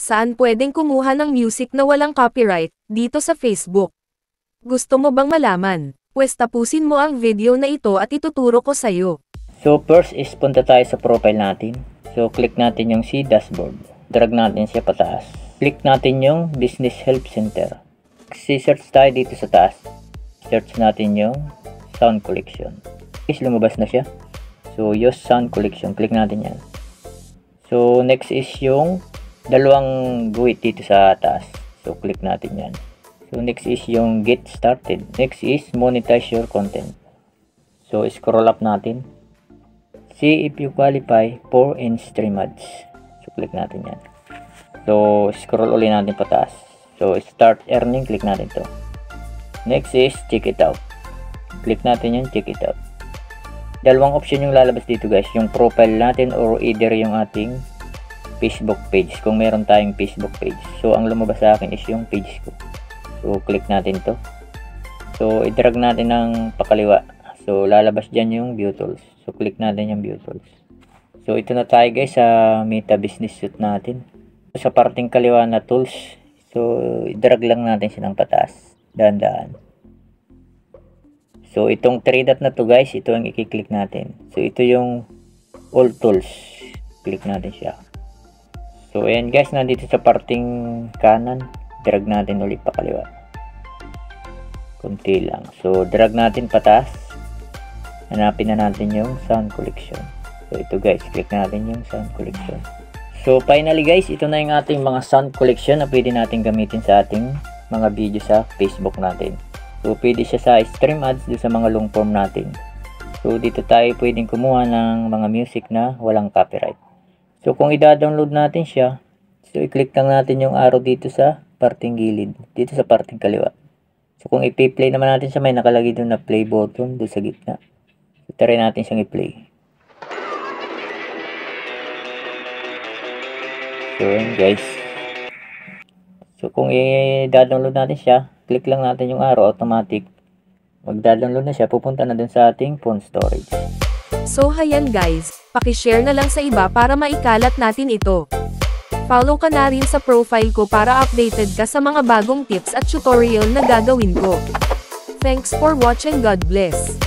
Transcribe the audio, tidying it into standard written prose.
Saan pwedeng kumuha ng music na walang copyright, dito sa Facebook? Gusto mo bang malaman? Pwes tapusin mo ang video na ito at ituturo ko sa'yo. So first is punta tayo sa profile natin. So click natin yung si dashboard. Drag natin siya pataas. Click natin yung Business Help Center. Si-search tayo dito sa taas. Search natin yung Sound Collection. Is lumabas na siya. So use Sound Collection. Click natin yan. So next is yung dalawang guhit dito sa taas. So click natin yan. So next is yung Get Started. Next is Monetize Your Content. So scroll up natin. See if you qualify for in-stream ads. So click natin yan. So scroll ulit natin pataas. So start earning, click natin to. Next is check it out. Click natin yan, check it out. Dalawang option yung lalabas dito guys. Yung profile natin or either yung ating Facebook page. Kung meron tayong Facebook page. So ang lumabas sa akin is yung page ko. So click natin to. So i-drag natin ng pakaliwa. So lalabas dyan yung view tools. So click natin yung view tools. So ito na tayo guys sa Meta Business Suite natin. So, sa parting kaliwa na tools. So i-drag lang natin siya ng pataas. Dahan-dahan. So itong 3 dot na to guys, ito ang i-click natin. So ito yung all tools. Click natin siya. So ayan guys, nandito sa parting kanan, drag natin ulit pa kaliwa. Kunti lang. So drag natin pataas. Hanapin na natin yung Sound Collection. So ito guys, click natin yung Sound Collection. So finally guys, ito na yung ating mga Sound Collection na pwede natin gamitin sa ating mga video sa Facebook natin. So, pwede siya sa stream ads do sa mga long form natin. So, dito tayo pwedeng kumuha ng mga music na walang copyright. So, kung i-download natin siya, so, i-click lang natin yung arrow dito sa parting gilid. Dito sa parting kaliwa. So, kung i-play naman natin siya, may nakalagay doon na play button doon sa gitna. So, try natin siyang i-play. So, yun guys. So, kung i-download natin siya, click lang natin yung arrow, automatic. Magda-download na siya, pupunta na dun sa ating phone storage. So hayan guys, paki-share na lang sa iba para maikalat natin ito. Follow ka na rin sa profile ko para updated ka sa mga bagong tips at tutorial na gagawin ko. Thanks for watching, God bless.